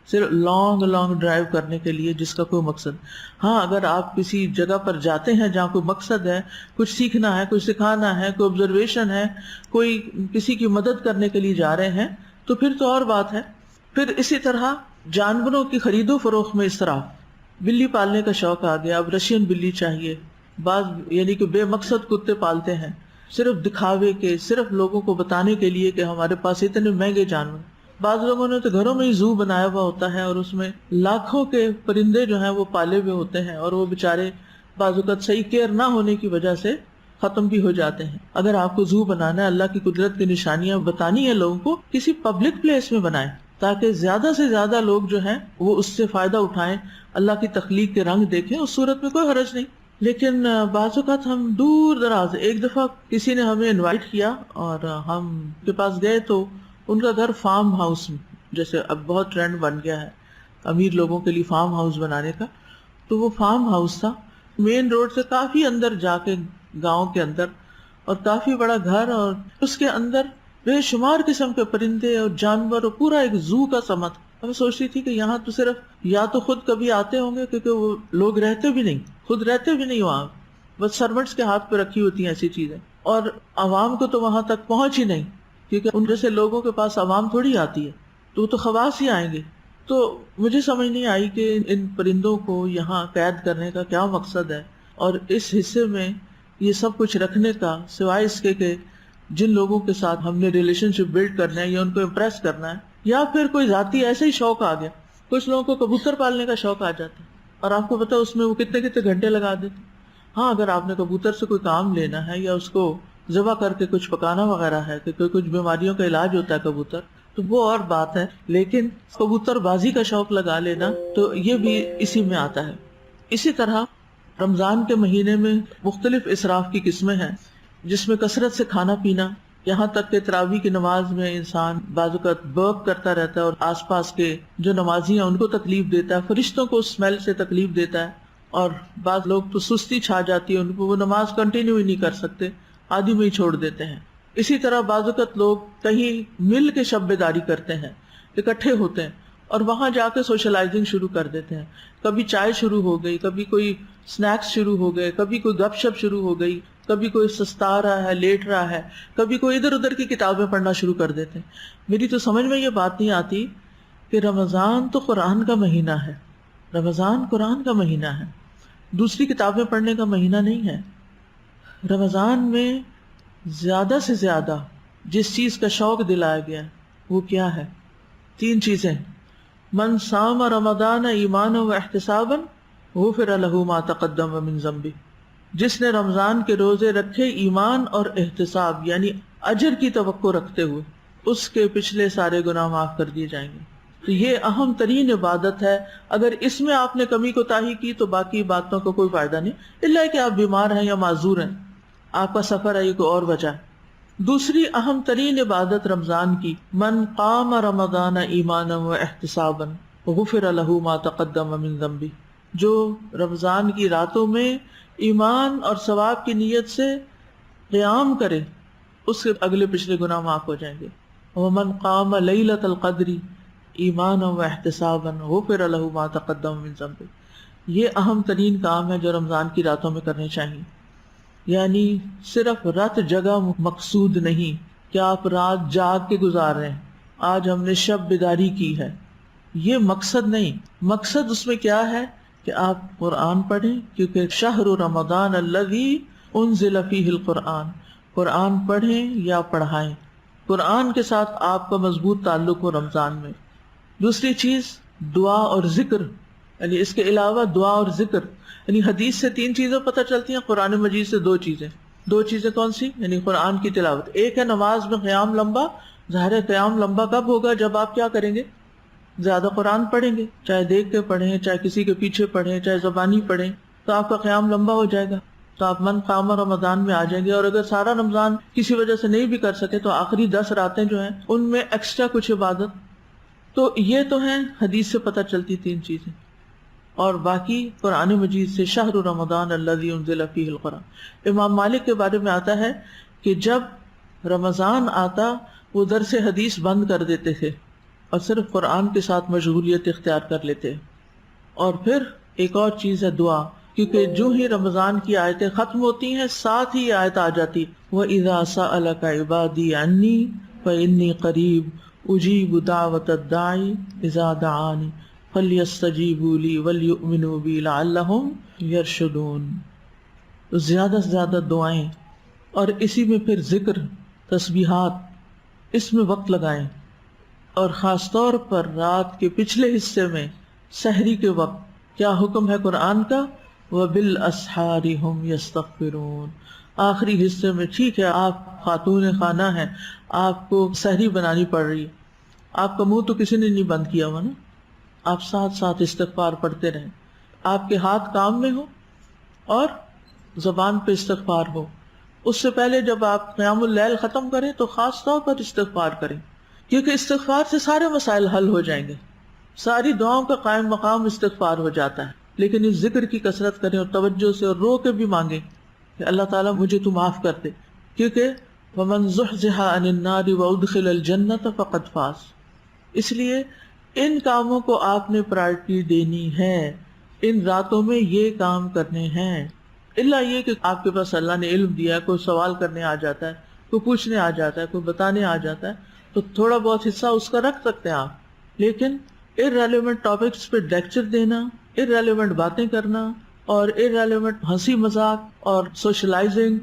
صرف لانگ ڈرائیو کرنے کے لیے جس کا کوئی مقصد۔ ہاں اگر آپ کسی جگہ پر جاتے ہیں جہاں کوئی مقصد ہے، کچھ سیکھنا ہے، کچھ سکھانا ہے، کوئی آبزرویشن ہے، کوئی کسی کی مدد کرنے کے لیے جا رہے ہیں تو پھر تو اور بات ہے۔ پھر اسی طرح جانوروں کی خرید و فروخت میں اسراف، بلی پالنے کا شوق آ گیا، اب رشین بلی چاہیے، بعض یعنی کہ بے مقصد کتے پالتے ہیں صرف دکھاوے کے، صرف لوگوں کو بتانے کے لیے کہ ہمارے پاس اتنے مہنگے جانور۔ بعض لوگوں نے تو گھروں میں ہی زو بنایا ہوا ہوتا ہے اور اس میں لاکھوں کے پرندے جو ہیں وہ پالے ہوئے ہوتے ہیں، اور وہ بےچارے بعض اوقات صحیح کیئر نہ ہونے کی وجہ سے ختم بھی ہو جاتے ہیں۔ اگر آپ کو زو بنانا ہے، اللہ کی قدرت کی نشانیاں بتانی ہے لوگوں کو، کسی پبلک پلیس میں بنائیں تاکہ زیادہ سے زیادہ لوگ جو ہیں وہ اس سے فائدہ اٹھائیں، اللہ کی تخلیق کے رنگ دیکھیں، اس صورت میں کوئی حرج نہیں۔ لیکن بعض اوقات ہم دور دراز، ایک دفعہ کسی نے ہمیں انوائٹ کیا اور ہم کے پاس گئے تو ان کا گھر فارم ہاؤس میں، جیسے اب بہت ٹرینڈ بن گیا ہے امیر لوگوں کے لیے فارم ہاؤس بنانے کا، تو وہ فارم ہاؤس تھا مین روڈ سے کافی اندر جا کے، گاؤں کے اندر، اور کافی بڑا گھر، اور اس کے اندر بے شمار قسم کے پرندے اور جانور، اور پورا ایک زو کا سما تھا۔ میں سوچتی تھی کہ یہاں تو صرف یا تو خود کبھی آتے ہوں گے، کیونکہ وہ لوگ رہتے بھی نہیں، خود رہتے بھی نہیں وہاں، بس سرونٹس کے ہاتھ پہ رکھی ہوتی ہیں ایسی چیزیں، اور عوام کو تو وہاں تک پہنچ ہی نہیں، کیونکہ ان جیسے لوگوں کے پاس عوام تھوڑی آتی ہے، تو وہ تو خواص ہی آئیں گے۔ تو مجھے سمجھ نہیں آئی کہ ان پرندوں کو یہاں قید کرنے کا کیا مقصد ہے، اور اس حصے میں یہ سب کچھ رکھنے کا، سوائے اس کے کہ جن لوگوں کے ساتھ ہم نے ریلیشن شپ بلڈ کرنا ہے یا ان کو امپریس کرنا ہے، یا پھر کوئی ذاتی ایسے ہی شوق آ گیا۔ کچھ لوگوں کو کبوتر پالنے کا شوق آ جاتا ہے، اور آپ کو پتا اس میں وہ کتنے کتنے گھنٹے لگا دیتے۔ ہاں اگر آپ نے کبوتر سے کوئی کام لینا ہے یا اس کو ذبح کر کے کچھ پکانا وغیرہ ہے، کہ کچھ بیماریوں کا علاج ہوتا ہے کبوتر، تو وہ اور بات ہے، لیکن کبوتر بازی کا شوق لگا لینا تو یہ بھی اسی میں آتا ہے۔ اسی طرح رمضان کے مہینے میں مختلف اسراف کی قسمیں ہیں، جس میں کثرت سے کھانا پینا، یہاں تک کہ تراویح کی نماز میں انسان بعض اوقات برپ کرتا رہتا ہے اور آس پاس کے جو نمازی ہیں ان کو تکلیف دیتا ہے، فرشتوں کو اسمیل سے تکلیف دیتا ہے، اور بعض لوگ تو سستی چھا جاتی ہے ان کو، وہ نماز کنٹینیو ہی نہیں کر سکتے، آدھی میں ہی چھوڑ دیتے ہیں۔ اسی طرح بعض اوقات لوگ کہیں مل کے شب بیداری کرتے ہیں، اکٹھے ہوتے ہیں اور وہاں جا کے سوشلائزنگ شروع کر دیتے ہیں، کبھی چائے شروع ہو گئی، کبھی کوئی سنیکس شروع ہو گئے، کبھی کوئی گپ شپ شروع ہو گئی، کبھی کوئی سستا رہا ہے، لیٹ رہا ہے، کبھی کوئی ادھر ادھر کی کتابیں پڑھنا شروع کر دیتے ہیں۔ میری تو سمجھ میں یہ بات نہیں آتی کہ رمضان تو قرآن کا مہینہ ہے، رمضان قرآن کا مہینہ ہے، دوسری کتابیں پڑھنے کا مہینہ نہیں ہے۔ رمضان میں زیادہ سے زیادہ جس چیز کا شوق دلایا گیا ہے وہ کیا ہے؟ 3 چیزیں: من صام رمضان ایمانا و احتسابا غفر له ما تقدم من ذنبه، جس نے رمضان کے روزے رکھے ایمان اور احتساب یعنی اجر کی توقع رکھتے ہوئے، اس کے پچھلے سارے گناہ معاف کر دیے جائیں گے۔ تو یہ اہم ترین عبادت ہے، اگر اس میں آپ نے کمی کوتاہی کی تو باقی باتوں کا کوئی فائدہ نہیں، الا کہ آپ بیمار ہیں یا معذور ہیں، آپ کا سفر ہے، یہ کوئی اور وجہ ہے۔ دوسری اہم ترین عبادت رمضان کی، من قام رمضان ایمانا و احتسابا غفر له ما تقدم من ذنبه، جو رمضان کی راتوں میں ایمان اور ثواب کی نیت سے قیام کرے، اس کے اگلے پچھلے گناہ معاف ہو جائیں گے۔ ومن قام لیلۃ القدر ایمانا و احتسابا غفر له ما تقدم من ذنبه۔ یہ اہم ترین کام ہے جو رمضان کی راتوں میں کرنے چاہیے، یعنی صرف رات جگہ مقصود نہیں کہ آپ رات جاگ کے گزار رہے ہیں، آج ہم نے شب بیداری کی ہے، یہ مقصد نہیں۔ مقصد اس میں کیا ہے کہ آپ قرآن پڑھیں، کیونکہ شہر رمضان الذی انزل فیہ القرآن، قرآن پڑھیں یا پڑھائیں، قرآن کے ساتھ آپ کا مضبوط تعلق ہو رمضان میں۔ دوسری چیز دعا اور ذکر، یعنی اس کے علاوہ دعا اور ذکر، یعنی حدیث سے 3 چیزیں پتہ چلتی ہیں، قرآن مجید سے 2 چیزیں۔ 2 چیزیں کون سی؟ یعنی قرآن کی تلاوت، ایک ہے نماز میں قیام لمبا، ظاہر ہے قیام لمبا کب ہوگا؟ جب آپ کیا کریں گے؟ زیادہ قرآن پڑھیں گے، چاہے دیکھ کے پڑھیں، چاہے کسی کے پیچھے پڑھیں، چاہے زبانی پڑھیں، تو آپ کا قیام لمبا ہو جائے گا، تو آپ من قام رمضان میں آ جائیں گے۔ اور اگر سارا رمضان کسی وجہ سے نہیں بھی کر سکے تو آخری 10 راتیں جو ہیں ان میں ایکسٹرا کچھ عبادت۔ تو یہ تو ہیں حدیث سے پتہ چلتی 3 چیزیں، اور باقی قرآن مجید سے، شہر رمضان الذی انزل فیہ القرآن۔ امام مالک کے بارے میں آتا ہے کہ جب رمضان آتا وہ درس حدیث بند کر دیتے تھے اور صرف قرآن کے ساتھ مشغولیت اختیار کر لیتے۔ اور پھر ایک اور چیز ہے دعا، کیونکہ جو ہی رمضان کی آیتیں ختم ہوتی ہیں ساتھ ہی آیت آ جاتی، وَإِذَا سَأَلَكَ عِبَادِي عَنِّي فَإِنِّي قَرِيبٌ أُجِيبُ دَعْوَةَ الدَّاعِ إِذَا دَعَانِ فَلْيَسْتَجِيبُوا لِي وَلْيُؤْمِنُوا بِي لَعَلَّهُمْ يَرْشُدُونَ۔ زیادہ سے زیادہ دعائیں، اور اسی میں پھر ذکر، تسبیحات، اس میں وقت لگائیں، اور خاص طور پر رات کے پچھلے حصے میں سحری کے وقت کیا حکم ہے قرآن کا؟ وَبِالْأَسْحَارِ هُمْ يَسْتَغْفِرُونَ۔ آخری حصے میں ٹھیک ہے آپ خاتون خانہ ہیں، آپ کو سحری بنانی پڑ رہی، آپ کا منہ تو کسی نے نہیں بند کیا ہوا نا، آپ ساتھ ساتھ استغفار پڑھتے رہیں، آپ کے ہاتھ کام میں ہو اور زبان پہ استغفار ہو۔ اس سے پہلے جب آپ قیام اللیل ختم کریں تو خاص طور پر استغفار کریں، کیونکہ استغفار سے سارے مسائل حل ہو جائیں گے، ساری دعاؤں کا قائم مقام استغفار ہو جاتا ہے۔ لیکن اس ذکر کی کثرت کریں اور توجہ سے اور رو کے بھی مانگیں کہ اللہ تعالیٰ مجھے تو معاف کر دے، کیونکہ وَمَن زُحْزِحَ عَنِ النَّارِ وَأُدْخِلَ الْجَنَّةَ فَقَدْ فَازَ۔ اس لیے ان کاموں کو آپ نے پرائرٹی دینی ہے، ان راتوں میں یہ کام کرنے ہیں، الا یہ کہ آپ کے پاس اللہ نے علم دیا ہے، کوئی سوال کرنے آ جاتا ہے، کوئی پوچھنے آ جاتا ہے، کوئی بتانے آ جاتا ہے، تو تھوڑا بہت حصہ اس کا رکھ سکتے ہیں آپ۔ لیکن irrelevant ٹاپکس پہ لیکچر دینا، irrelevant باتیں کرنا، اور irrelevant ہنسی مذاق اور سوشلائزنگ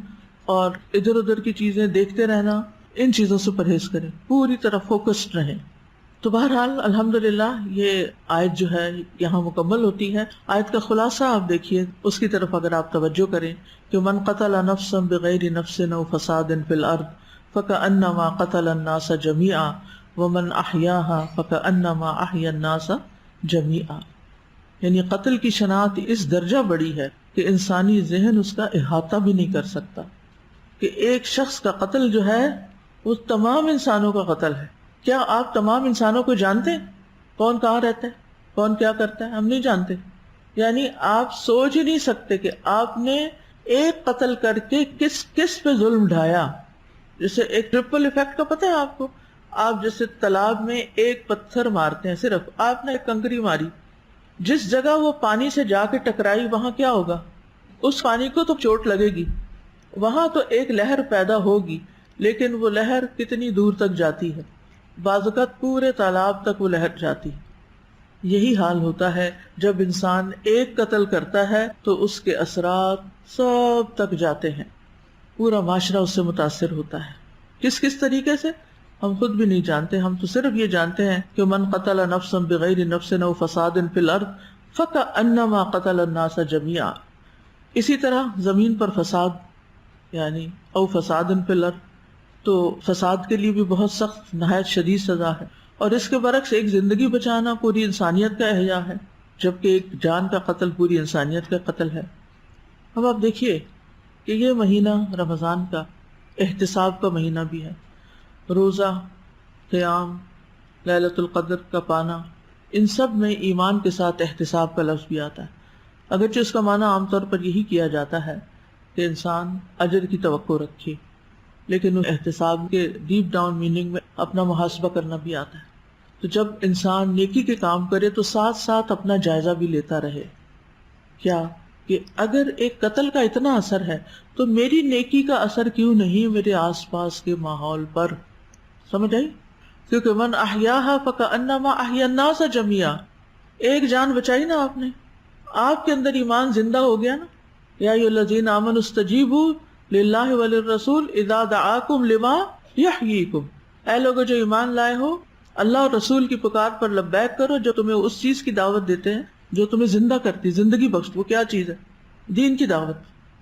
اور ادھر ادھر کی چیزیں دیکھتے رہنا، ان چیزوں سے پرہیز کریں، پوری طرح فوکسڈ رہیں۔ تو بہرحال الحمدللہ یہ آیت جو ہے یہاں مکمل ہوتی ہے۔ آیت کا خلاصہ آپ دیکھیے، اس کی طرف اگر آپ توجہ کریں کہ من قتل نفسا بغیر نفس او فساد فی الارض فکأنما قتل الناس جميعا ومن احیاها فکأنما احیا الناس جميعا، یعنی قتل کی شناخت اس درجہ بڑی ہے کہ انسانی ذہن اس کا احاطہ بھی نہیں کر سکتا، کہ ایک شخص کا قتل جو ہے وہ تمام انسانوں کا قتل ہے۔ کیا آپ تمام انسانوں کو جانتے ہیں؟ کون کہاں رہتا ہے، کون کیا کرتا ہے؟ ہم نہیں جانتے۔ یعنی آپ سوچ ہی نہیں سکتے کہ آپ نے ایک قتل کر کے کس کس پہ ظلم ڈھایا۔ جیسے ایک ٹرپل ایفیکٹ کا پتہ ہے آپ کو؟ آپ جیسے تالاب میں ایک پتھر مارتے ہیں، صرف آپ نے ایک کنکری ماری، جس جگہ وہ پانی سے جا کے ٹکرائی وہاں کیا ہوگا؟ اس پانی کو تو چوٹ لگے گی، وہاں تو ایک لہر پیدا ہوگی، لیکن وہ لہر کتنی دور تک جاتی ہے؟ بعض اوقات پورے تالاب تک وہ لہر جاتی ہے۔ یہی حال ہوتا ہے جب انسان ایک قتل کرتا ہے تو اس کے اثرات سب تک جاتے ہیں، پورا معاشرہ اس سے متاثر ہوتا ہے۔ کس کس طریقے سے ہم خود بھی نہیں جانتے، ہم تو صرف یہ جانتے ہیں کہ من قتل نفسا بغیر نفس او فساد فی الارض فکأنما قتل الناس جميعا۔ اسی طرح زمین پر فساد یعنی او فساد فی الارض، تو فساد کے لیے بھی بہت سخت نہایت شدید سزا ہے، اور اس کے برعکس ایک زندگی بچانا پوری انسانیت کا احیاء ہے، جبکہ ایک جان کا قتل پوری انسانیت کا قتل ہے۔ اب آپ دیکھیے کہ یہ مہینہ رمضان کا احتساب کا مہینہ بھی ہے، روزہ، قیام، لیلۃ القدر کا پانا، ان سب میں ایمان کے ساتھ احتساب کا لفظ بھی آتا ہے، اگرچہ اس کا معنی عام طور پر یہی کیا جاتا ہے کہ انسان اجر کی توقع رکھے، لیکن احتساب کے ڈیپ ڈاؤن میننگ میں اپنا محاسبہ کرنا بھی آتا ہے۔ تو جب انسان نیکی کے کام کرے تو ساتھ ساتھ اپنا جائزہ بھی لیتا رہے، کیا کہ اگر ایک قتل کا اتنا اثر ہے تو میری نیکی کا اثر کیوں نہیں میرے آس پاس کے ماحول پر؟ سمجھ آئی؟ کیونکہ من احیاہا فکأنما احیا الناس جميعا، ایک جان بچائی نا آپ نے، آپ کے اندر ایمان زندہ ہو گیا نا۔ یا ایھا الذین آمنوا استجیبوا للہ وللرسول اذا دعاکم لما یحییکم، اے لوگو جو ایمان لائے ہو، اللہ اور رسول کی پکار پر لبیک کرو جو تمہیں اس چیز کی دعوت دیتے ہیں جو تمہیں زندہ کرتی، زندگی بخش۔ وہ کیا چیز ہے؟ دین کی دعوت۔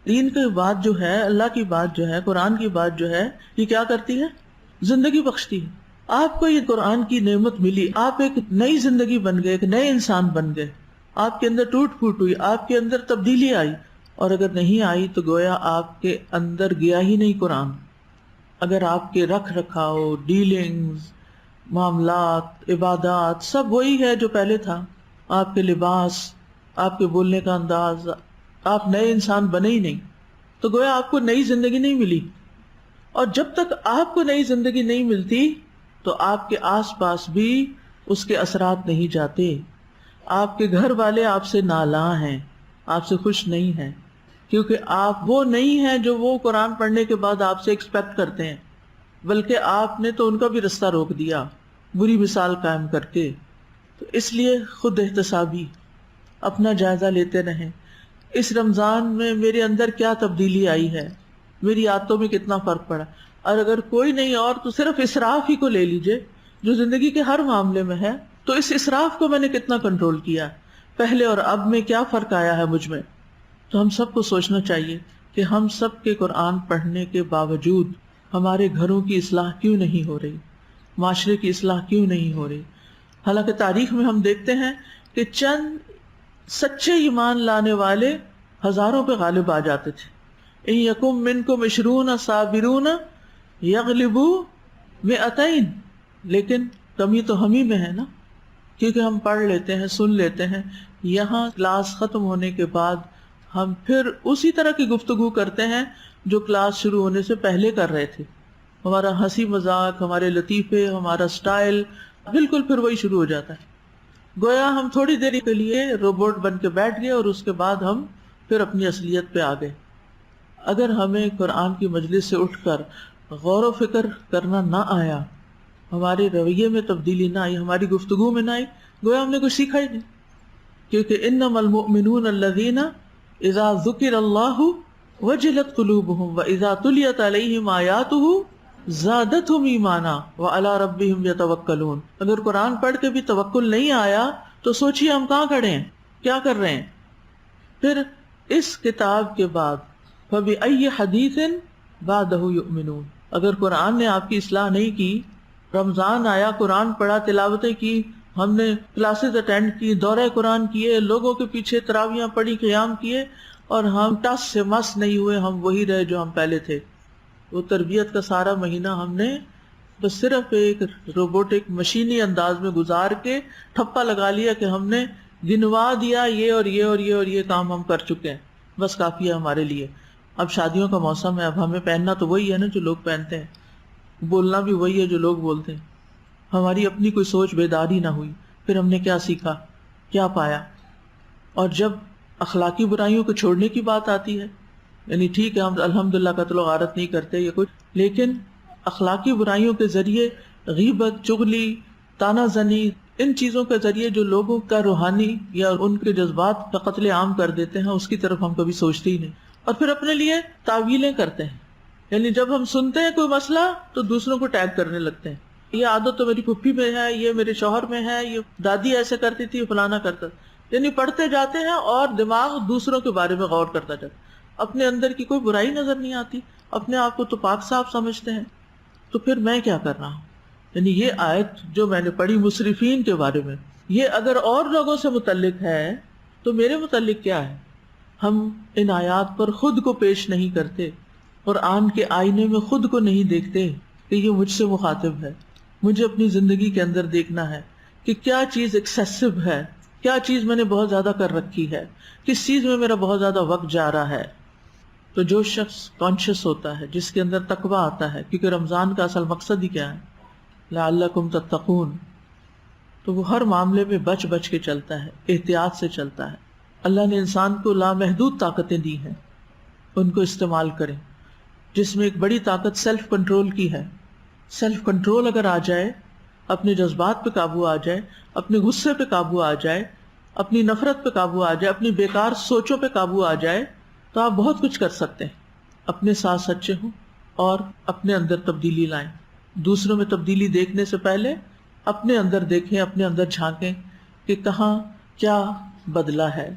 دین کی بات جو ہے، اللہ کی بات جو ہے، قرآن کی بات جو ہے، یہ کیا کرتی ہے؟ زندگی بخشتی ہے۔ آپ کو یہ قرآن کی نعمت ملی، آپ ایک نئی زندگی بن گئے، ایک نئے انسان بن گئے، آپ کے اندر ٹوٹ پھوٹ ہوئی، آپ کے اندر تبدیلی آئی، اور اگر نہیں آئی تو گویا آپ کے اندر گیا ہی نہیں قرآن۔ اگر آپ کے رکھ رکھاؤ، ڈیلنگز، معاملات، عبادات سب وہی ہے جو پہلے تھا، آپ کے لباس، آپ کے بولنے کا انداز، آپ نئے انسان بنے ہی نہیں، تو گویا آپ کو نئی زندگی نہیں ملی۔ اور جب تک آپ کو نئی زندگی نہیں ملتی تو آپ کے آس پاس بھی اس کے اثرات نہیں جاتے۔ آپ کے گھر والے آپ سے نالاں ہیں، آپ سے خوش نہیں ہیں، کیونکہ آپ وہ نہیں ہیں جو وہ قرآن پڑھنے کے بعد آپ سے ایکسپیکٹ کرتے ہیں، بلکہ آپ نے تو ان کا بھی رستہ روک دیا بری مثال قائم کر کے۔ تو اس لیے خود احتسابی اپنا جائزہ لیتے رہیں، اس رمضان میں میرے اندر کیا تبدیلی آئی ہے، میری عادتوں میں کتنا فرق پڑا، اور اگر کوئی نہیں اور تو صرف اسراف ہی کو لے لیجئے جو زندگی کے ہر معاملے میں ہے، تو اس اسراف کو میں نے کتنا کنٹرول کیا، پہلے اور اب میں کیا فرق آیا ہے مجھ میں۔ تو ہم سب کو سوچنا چاہیے کہ ہم سب کے قرآن پڑھنے کے باوجود ہمارے گھروں کی اصلاح کیوں نہیں ہو رہی، معاشرے کی اصلاح کیوں نہیں ہو رہی۔ حالانکہ تاریخ میں ہم دیکھتے ہیں کہ چند سچے ایمان لانے والے ہزاروں پہ غالب آ جاتے تھے۔ ان یکم منکم 20 صابرون یغلبوا 200، لیکن کمی تو ہم ہی میں ہے نا، کیونکہ ہم پڑھ لیتے ہیں، سن لیتے ہیں، یہاں کلاس ختم ہونے کے بعد ہم پھر اسی طرح کی گفتگو کرتے ہیں جو کلاس شروع ہونے سے پہلے کر رہے تھے۔ ہمارا ہنسی مذاق، ہمارے لطیفے، ہمارا سٹائل بالکل پھر وہی شروع ہو جاتا ہے، گویا ہم تھوڑی دیر کے لیے روبوٹ بن کے بیٹھ گئے اور اس کے بعد ہم پھر اپنی اصلیت پہ آ گئے۔ اگر ہمیں قرآن کی مجلس سے اٹھ کر غور و فکر کرنا نہ آیا، ہمارے رویے میں تبدیلی نہ آئی، ہماری گفتگو میں نہ آئی، گویا ہم نے کچھ سیکھا ہی نہیں۔ کیونکہ انما المؤمنون الذین اذا ذکر اللہ وجلت قلوبہم واذا تلیت علیہم آیاتہ زادتہم ایمانا وعلی ربہم یتوکلون۔ اگر قرآن پڑھ کے بھی توکل نہیں آیا تو سوچیے ہم کہاں کھڑے ہیں، کیا کر رہے ہیں۔ پھر اس کتاب کے بعد فبأی حدیث بعدہ یؤمنون، اگر قرآن نے آپ کی اصلاح نہیں کی، رمضان آیا، قرآن پڑھا، تلاوتیں کی، ہم نے کلاسز اٹینڈ کی، دورہ قرآن کیے، لوگوں کے پیچھے تراویحاں پڑھی، قیام کیے، اور ہم ٹس سے مس نہیں ہوئے، ہم وہی رہے جو ہم پہلے تھے، وہ تربیت کا سارا مہینہ ہم نے بس صرف ایک روبوٹک مشینی انداز میں گزار کے ٹھپا لگا لیا کہ ہم نے گنوا دیا یہ اور یہ اور یہ اور یہ کام ہم کر چکے ہیں، بس کافی ہے ہمارے لیے. اب شادیوں کا موسم ہے، اب ہمیں پہننا تو وہی ہے نا جو لوگ پہنتے ہیں، بولنا بھی وہی ہے جو لوگ بولتے ہیں. ہماری اپنی کوئی سوچ بیداری نہ ہوئی. پھر ہم نے کیا سیکھا، کیا پایا؟ اور جب اخلاقی برائیوں کو چھوڑنے کی بات آتی ہے، یعنی ٹھیک ہے ہم الحمدللہ قتل و غارت نہیں کرتے یا کچھ، لیکن اخلاقی برائیوں کے ذریعے غیبت، چغلی، تانا زنی، ان چیزوں کے ذریعے جو لوگوں کا روحانی یا ان کے جذبات کا قتل عام کر دیتے ہیں، اس کی طرف ہم کبھی سوچتے ہی نہیں. اور پھر اپنے لیے تعویلیں کرتے ہیں. یعنی جب ہم سنتے ہیں کوئی مسئلہ تو دوسروں کو ٹیگ کرنے لگتے ہیں، یہ عادت تو میری پھپھی میں ہے، یہ میرے شوہر میں ہے، یہ دادی ایسے کرتی تھی، فلانا کرتا. یعنی پڑھتے جاتے ہیں اور دماغ دوسروں کے بارے میں غور کرتا جاتا. اپنے اندر کی کوئی برائی نظر نہیں آتی، اپنے آپ کو تو پاک صاف سمجھتے ہیں. تو پھر میں کیا کر رہا ہوں؟ یعنی یہ آیت جو میں نے پڑھی مسرفین کے بارے میں، یہ اگر اور لوگوں سے متعلق ہے تو میرے متعلق کیا ہے؟ ہم ان آیات پر خود کو پیش نہیں کرتے، قرآن کے آئینے میں خود کو نہیں دیکھتے کہ یہ مجھ سے مخاطب ہے. مجھے اپنی زندگی کے اندر دیکھنا ہے کہ کیا چیز ایکسیسو ہے، کیا چیز میں نے بہت زیادہ کر رکھی ہے، کس چیز میں میرا بہت زیادہ وقت جا رہا ہے. تو جو شخص کانشیس ہوتا ہے، جس کے اندر تقویٰ آتا ہے، کیونکہ رمضان کا اصل مقصد ہی کیا ہے؟ لعلکم تتقون. تو وہ ہر معاملے میں بچ بچ کے چلتا ہے، احتیاط سے چلتا ہے. اللہ نے انسان کو لامحدود طاقتیں دی ہیں، ان کو استعمال کریں. جس میں ایک بڑی طاقت سیلف کنٹرول کی ہے. سیلف کنٹرول اگر آ جائے، اپنے جذبات پہ قابو آ جائے، اپنے غصے پہ قابو آ جائے، اپنی نفرت پہ قابو آ جائے، اپنی بیکار سوچوں پہ قابو آ جائے، تو آپ بہت کچھ کر سکتے ہیں. اپنے ساتھ سچے ہوں اور اپنے اندر تبدیلی لائیں. دوسروں میں تبدیلی دیکھنے سے پہلے اپنے اندر دیکھیں، اپنے اندر جھانکیں کہ کہاں کیا بدلا ہے.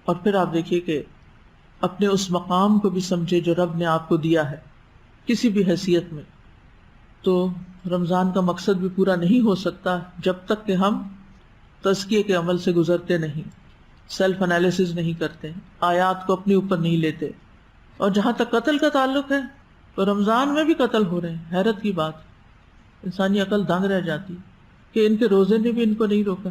اور پھر آپ دیکھیے کہ اپنے اس مقام کو بھی سمجھے جو رب نے آپ کو دیا ہے کسی بھی حیثیت میں. تو رمضان کا مقصد بھی پورا نہیں ہو سکتا جب تک کہ ہم تزکیے کے عمل سے گزرتے نہیں، سیلف انالیسز نہیں کرتے، آیات کو اپنے اوپر نہیں لیتے. اور جہاں تک قتل کا تعلق ہے تو رمضان میں بھی قتل ہو رہے ہیں. حیرت کی بات، انسانی عقل دنگ رہ جاتی کہ ان کے روزے نے بھی ان کو نہیں روکا.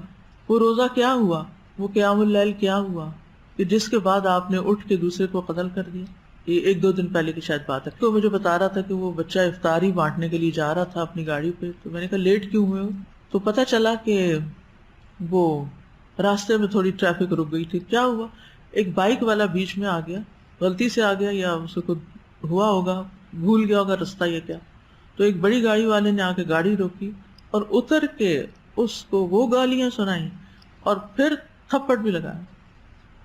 وہ روزہ کیا ہوا، وہ قیام اللیل کیا ہوا کہ جس کے بعد آپ نے اٹھ کے دوسرے کو قتل کر دیا. یہ 1-2 دن پہلے کی شاید بات ہے. تو مجھے بتا رہا تھا کہ وہ بچہ افطاری بانٹنے کے لیے جا رہا تھا اپنی گاڑی پہ. تو میں نے کہا لیٹ کیوں ہوئے ہو؟ تو پتہ چلا کہ وہ راستے میں تھوڑی ٹریفک رک گئی تھی. کیا ہوا، ایک بائک والا بیچ میں آ گیا، غلطی سے آ گیا یا اس کو ہوا ہوگا، بھول گیا ہوگا رستہ یا کیا. تو ایک بڑی گاڑی والے نے آ کے گاڑی روکی اور اتر کے اس کو وہ گالیاں سنائیں اور پھر تھپڑ بھی لگایا.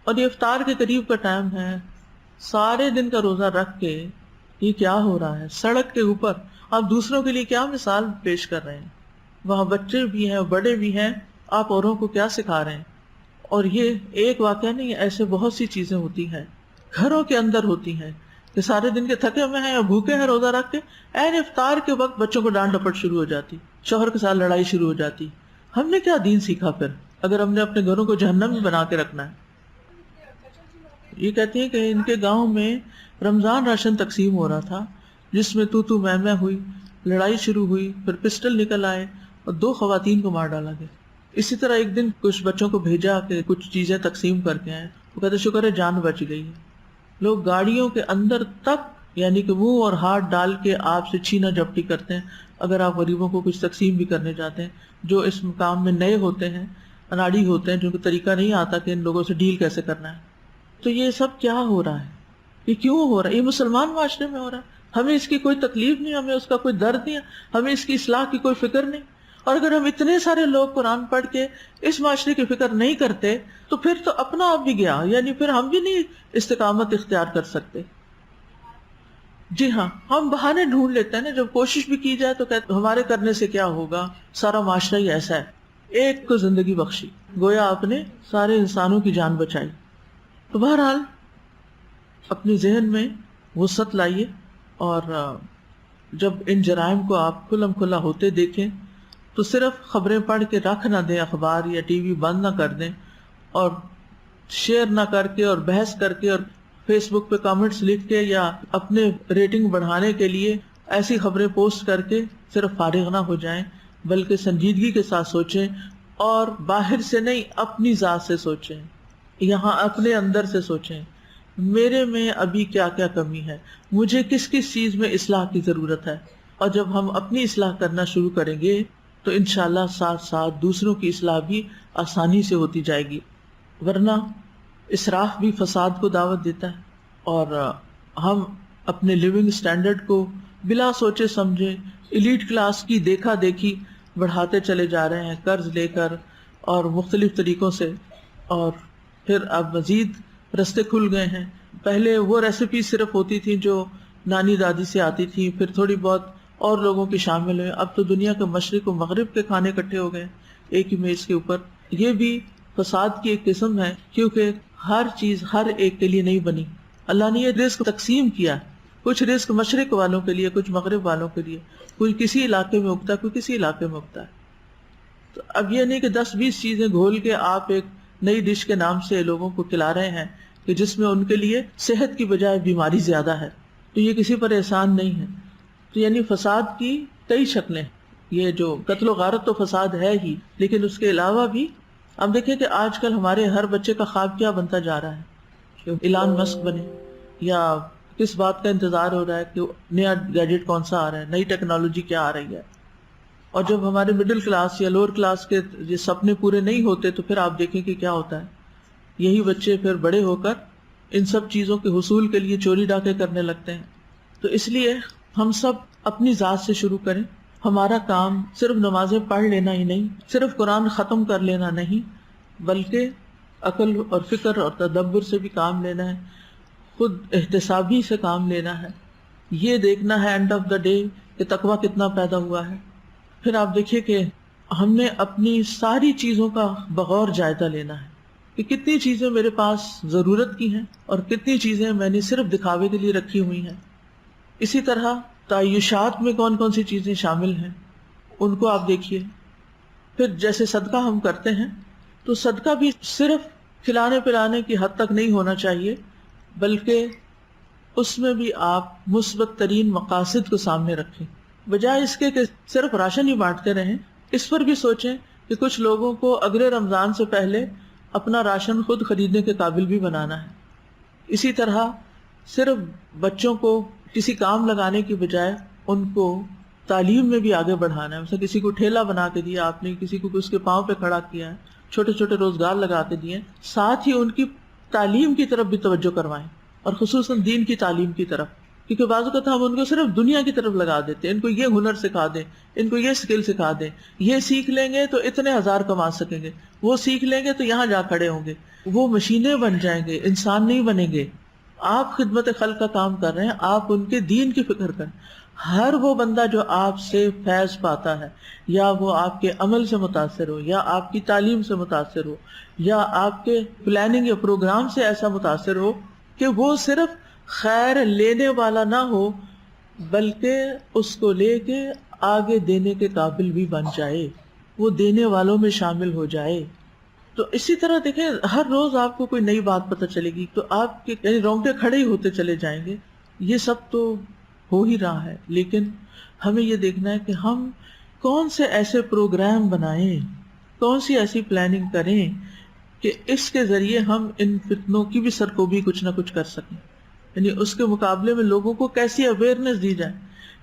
اور یہ افطار کے قریب کا ٹائم ہے، سارے دن کا روزہ رکھ کے یہ کیا ہو رہا ہے سڑک کے اوپر. آپ دوسروں کے لیے کیا مثال پیش کر رہے ہیں؟ وہاں بچے بھی ہیں، بڑے بھی ہیں، آپ اوروں کو کیا سکھا رہے ہیں؟ اور یہ ایک واقعہ نہیں، ایسے بہت سی چیزیں ہوتی ہیں، گھروں کے اندر ہوتی ہیں کہ سارے دن کے تھکے ہوئے ہیں یا بھوکے ہیں روزہ رکھ کے، عین افطار کے وقت بچوں کو ڈانٹ ڈپٹ شروع ہو جاتی، شوہر کے ساتھ لڑائی شروع ہو جاتی. ہم نے کیا دین سیکھا پھر اگر ہم نے اپنے گھروں کو جہنم میں بنا کے رکھنا ہے؟ یہ کہتی ہیں کہ ان کے گاؤں میں رمضان راشن تقسیم ہو رہا تھا جس میں تو میں ہوئی، لڑائی شروع ہوئی، پھر پسٹل نکل آئے اور 2 خواتین کو مار ڈالا گیا. اسی طرح ایک دن کچھ بچوں کو بھیجا کہ کچھ چیزیں تقسیم کر کے آئے، وہ کہتے شکر ہے جان بچ گئی ہے. لوگ گاڑیوں کے اندر تک یعنی کہ منہ اور ہاتھ ڈال کے آپ سے چھینا جھپٹی کرتے ہیں اگر آپ غریبوں کو کچھ تقسیم بھی کرنے جاتے ہیں. جو اس مقام میں نئے ہوتے ہیں، اناڑی ہوتے ہیں، جن کو طریقہ نہیں آتا کہ ان لوگوں سے ڈیل کیسے کرنا ہے. تو یہ سب کیا ہو رہا ہے؟ یہ کیوں ہو رہا ہے؟ یہ مسلمان معاشرے میں ہو رہا ہے. ہمیں اس کی کوئی تکلیف نہیں، ہمیں اس کا کوئی درد نہیں، ہمیں اس کی اصلاح کی کوئی فکر نہیں. اور اگر ہم اتنے سارے لوگ قرآن پڑھ کے اس معاشرے کی فکر نہیں کرتے تو پھر تو اپنا آپ بھی گیا، یعنی پھر ہم بھی نہیں استقامت اختیار کر سکتے. جی ہاں، ہم بہانے ڈھونڈ لیتے ہیں نا. جب کوشش بھی کی جائے تو کہتے ہمارے کرنے سے کیا ہوگا، سارا معاشرہ ہی ایسا ہے. ایک کو زندگی بخشی، گویا آپ نے سارے انسانوں کی جان بچائی. تو بہرحال اپنے ذہن میں وسعت لائیے، اور جب ان جرائم کو آپ کھلم کھلا ہوتے دیکھیں تو صرف خبریں پڑھ کے رکھ نہ دیں، اخبار یا ٹی وی بند نہ کر دیں، اور شیئر نہ کر کے اور بحث کر کے اور فیس بک پہ کامنٹس لکھ کے یا اپنے ریٹنگ بڑھانے کے لیے ایسی خبریں پوسٹ کر کے صرف فارغ نہ ہو جائیں، بلکہ سنجیدگی کے ساتھ سوچیں، اور باہر سے نہیں اپنی ذات سے سوچیں، یہاں اپنے اندر سے سوچیں میرے میں ابھی کیا کیا کمی ہے، مجھے کس کس چیز میں اصلاح کی ضرورت ہے. اور جب ہم اپنی اصلاح کرنا شروع کریں گے تو انشاءاللہ ساتھ ساتھ دوسروں کی اصلاح بھی آسانی سے ہوتی جائے گی. ورنہ اسراف بھی فساد کو دعوت دیتا ہے، اور ہم اپنے لیونگ سٹینڈرڈ کو بلا سوچے سمجھے ایلیٹ کلاس کی دیکھا دیکھی بڑھاتے چلے جا رہے ہیں، قرض لے کر اور مختلف طریقوں سے. اور پھر اب مزید رستے کھل گئے ہیں. پہلے وہ ریسیپی صرف ہوتی تھی جو نانی دادی سے آتی تھی، پھر تھوڑی بہت اور لوگوں کی شامل ہوئے. اب تو دنیا کے مشرق و مغرب کے کھانے اکٹھے ہو گئے ایک ہی میز کے اوپر. یہ بھی فساد کی ایک قسم ہے، کیونکہ ہر چیز ہر ایک کے لیے نہیں بنی. اللہ نے یہ رزق تقسیم کیا، کچھ رزق مشرق والوں کے لیے، کچھ مغرب والوں کے لیے، کوئی کسی علاقے میں اگتا ہے، کوئی کسی علاقے میں اگتا ہے. تو اب یہ نہیں کہ 10-20 چیزیں گھول کے آپ ایک نئی ڈش کے نام سے لوگوں کو کھلا رہے ہیں کہ جس میں ان کے لیے صحت کی بجائے بیماری زیادہ ہے. تو یہ کسی پر احسان نہیں ہے. تو یعنی فساد کی کئی شکلیں. یہ جو قتل و غارت تو فساد ہے ہی، لیکن اس کے علاوہ بھی ہم دیکھیں کہ آج کل ہمارے ہر بچے کا خواب کیا بنتا جا رہا ہے کہ ایلان مسک بنے، یا کس بات کا انتظار ہو رہا ہے کہ نیا گیجٹ کون سا آ رہا ہے، نئی ٹیکنالوجی کیا آ رہی ہے. اور جب ہمارے مڈل کلاس یا لوور کلاس کے یہ سپنے پورے نہیں ہوتے تو پھر آپ دیکھیں کہ کیا ہوتا ہے. یہی بچے پھر بڑے ہو کر ان سب چیزوں کے حصول کے لیے چوری ڈاکے کرنے لگتے ہیں. تو اس لیے ہم سب اپنی ذات سے شروع کریں. ہمارا کام صرف نمازیں پڑھ لینا ہی نہیں، صرف قرآن ختم کر لینا نہیں، بلکہ عقل اور فکر اور تدبر سے بھی کام لینا ہے، خود احتسابی سے کام لینا ہے. یہ دیکھنا ہے اینڈ آف دا ڈے کہ تقویٰ کتنا پیدا ہوا ہے. پھر آپ دیکھیے کہ ہم نے اپنی ساری چیزوں کا بغور جائزہ لینا ہے کہ کتنی چیزیں میرے پاس ضرورت کی ہیں اور کتنی چیزیں میں نے صرف دکھاوے کے لیے رکھی ہوئی ہیں. اسی طرح تعیشات میں کون کون سی چیزیں شامل ہیں ان کو آپ دیکھیے. پھر جیسے صدقہ ہم کرتے ہیں تو صدقہ بھی صرف کھلانے پلانے کی حد تک نہیں ہونا چاہیے، بلکہ اس میں بھی آپ مثبت ترین مقاصد کو سامنے رکھیں. بجائے اس کے کہ صرف راشن ہی بانٹتے رہیں، اس پر بھی سوچیں کہ کچھ لوگوں کو اگلے رمضان سے پہلے اپنا راشن خود خریدنے کے قابل بھی بنانا ہے. اسی طرح صرف بچوں کو کسی کام لگانے کی بجائے ان کو تعلیم میں بھی آگے بڑھانا ہے. مثلا کسی کو ٹھیلا بنا کے دیا آپ نے، کسی کو اس کے پاؤں پہ کھڑا کیا ہے، چھوٹے چھوٹے روزگار لگا کے دیے، ساتھ ہی ان کی تعلیم کی طرف بھی توجہ کروائیں، اور خصوصاً دین کی تعلیم کی طرف. کیونکہ بعض اوقات ہم ان کو صرف دنیا کی طرف لگا دیتے ہیں، ان کو یہ ہنر سکھا دیں، ان کو یہ اسکل سکھا دیں، یہ سیکھ لیں گے تو اتنے ہزار کما سکیں گے، وہ سیکھ لیں گے تو یہاں جا کھڑے ہوں گے. وہ مشینیں بن جائیں گے، انسان نہیں بنیں گے. آپ خدمت خلق کا کام کر رہے ہیں، آپ ان کے دین کی فکر کریں. ہر وہ بندہ جو آپ سے فیض پاتا ہے، یا وہ آپ کے عمل سے متاثر ہو، یا آپ کی تعلیم سے متاثر ہو، یا آپ کے پلاننگ یا پروگرام سے ایسا متاثر ہو کہ وہ صرف خیر لینے والا نہ ہو بلکہ اس کو لے کے آگے دینے کے قابل بھی بن جائے، وہ دینے والوں میں شامل ہو جائے. تو اسی طرح دیکھیں ہر روز آپ کو کوئی نئی بات پتہ چلے گی تو آپ کے یعنی رونگٹے کھڑے ہی ہوتے چلے جائیں گے. یہ سب تو ہو ہی رہا ہے، لیکن ہمیں یہ دیکھنا ہے کہ ہم کون سے ایسے پروگرام بنائیں، کون سی ایسی پلاننگ کریں کہ اس کے ذریعے ہم ان فتنوں کی بھی سرکوبی کچھ نہ کچھ کر سکیں. یعنی اس کے مقابلے میں لوگوں کو کیسی اویئرنیس دی جائے،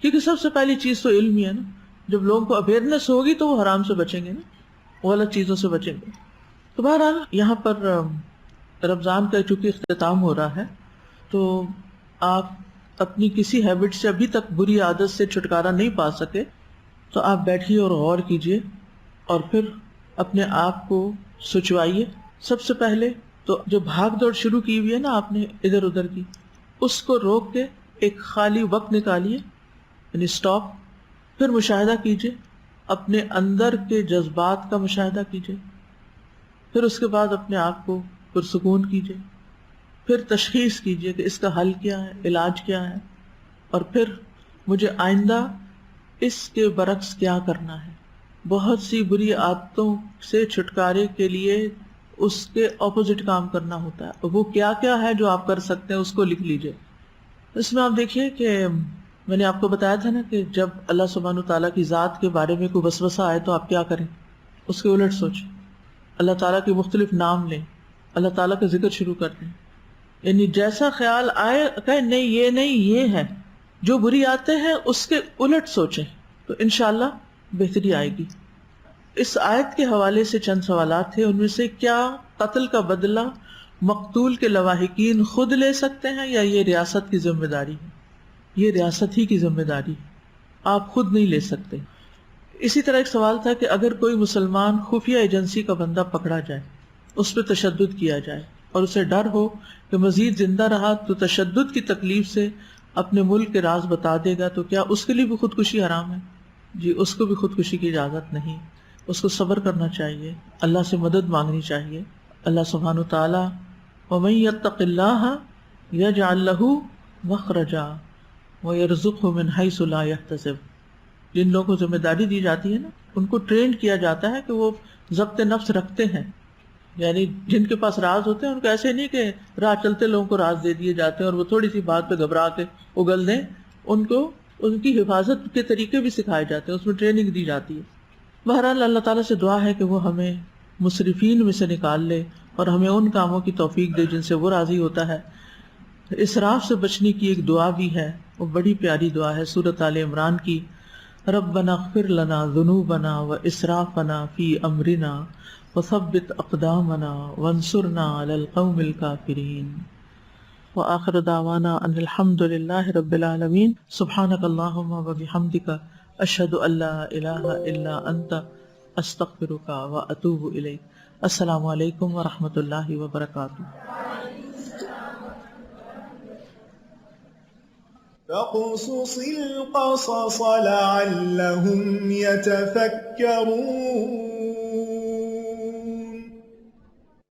کیونکہ سب سے پہلی چیز تو علم ہی ہے نا. جب لوگوں کو اویئرنیس ہوگی تو وہ حرام سے بچیں گے نا، غلط چیزوں سے بچیں گے. تو بہرحال یہاں پر رمضان کا چونکہ اختتام ہو رہا ہے تو آپ اپنی کسی ہیبٹ سے ابھی تک بری عادت سے چھٹکارا نہیں پا سکے تو آپ بیٹھیے اور غور کیجیے اور پھر اپنے آپ کو سوچوائیے. سب سے پہلے تو جو بھاگ دوڑ شروع کی ہوئی ہے نا آپ نے ادھر ادھر کی، اس کو روک کے ایک خالی وقت نکالیے، یعنی اسٹاپ. پھر مشاہدہ کیجیے، اپنے اندر کے جذبات کا مشاہدہ کیجیے. پھر اس کے بعد اپنے آپ کو پرسکون کیجیے. پھر تشخیص کیجیے کہ اس کا حل کیا ہے، علاج کیا ہے، اور پھر مجھے آئندہ اس کے برعکس کیا کرنا ہے. بہت سی بری عادتوں سے چھٹکارے کے لیے اس کے اپوزٹ کام کرنا ہوتا ہے. وہ کیا کیا ہے جو آپ کر سکتے ہیں اس کو لکھ لیجئے. اس میں آپ دیکھیے کہ میں نے آپ کو بتایا تھا نا کہ جب اللہ سبحانہ تعالیٰ کی ذات کے بارے میں کوئی وسوسہ آئے تو آپ کیا کریں، اس کے الٹ سوچیں. اللہ تعالیٰ کے مختلف نام لیں، اللہ تعالیٰ کا ذکر شروع کر دیں. یعنی جیسا خیال آئے کہ نہیں یہ ہے. جو بری آتے ہیں اس کے الٹ سوچیں تو انشاءاللہ بہتری آئے گی. اس آیت کے حوالے سے چند سوالات تھے. ان میں سے کیا قتل کا بدلہ مقتول کے لواحقین خود لے سکتے ہیں یا یہ ریاست کی ذمہ داری ہے؟ یہ ریاست ہی کی ذمہ داری ہے، آپ خود نہیں لے سکتے. اسی طرح ایک سوال تھا کہ اگر کوئی مسلمان خفیہ ایجنسی کا بندہ پکڑا جائے، اس پہ تشدد کیا جائے اور اسے ڈر ہو کہ مزید زندہ رہا تو تشدد کی تکلیف سے اپنے ملک کے راز بتا دے گا، تو کیا اس کے لیے بھی خودکشی حرام ہے؟ جی، اس کو بھی خودکشی کی اجازت نہیں. اس کو صبر کرنا چاہیے، اللہ سے مدد مانگنی چاہیے. اللہ سبحانہ تعالیٰ وَمَن يَتَّقِ اللَّهَ يَجْعَل لَّهُ مَخْرَجًا وَيَرْزُقْهُ مِنْ حَيْثُ لَا يَحْتَسِبُ. جن لوگوں کو ذمہ داری دی جاتی ہے نا، ان کو ٹرین کیا جاتا ہے کہ وہ ضبط نفس رکھتے ہیں. یعنی جن کے پاس راز ہوتے ہیں ان کو ایسے نہیں کہ راہ چلتے لوگوں کو راز دے دیے جاتے ہیں اور وہ تھوڑی سی بات پہ گھبرا کے اگل دیں. ان کو ان کی حفاظت کے طریقے بھی سکھائے جاتے ہیں، اس میں ٹریننگ دی جاتی ہے. بہرحال اللہ تعالیٰ سے دعا ہے کہ وہ ہمیں مسرفین میں سے نکال لے اور ہمیں ان کاموں کی توفیق دے جن سے وہ راضی ہوتا ہے. اسراف سے بچنے کی ایک دعا بھی ہے، وہ بڑی پیاری دعا ہے سورۃ آل عمران کی. ربنا اغفر لنا ذنوبنا واسرافنا فی امرنا وثبت اقدامنا وانصرنا علی القوم الکافرین. وآخر دعوانا ان الحمد للہ رب العالمین. سبحانک اللہم وبحمدک اشہد ان لا الہ الا انت استغفرک واتوب الیک. السلام علیکم ورحمۃ اللہ وبرکاتہ. فاقصص القصص لعلهم يتفكرون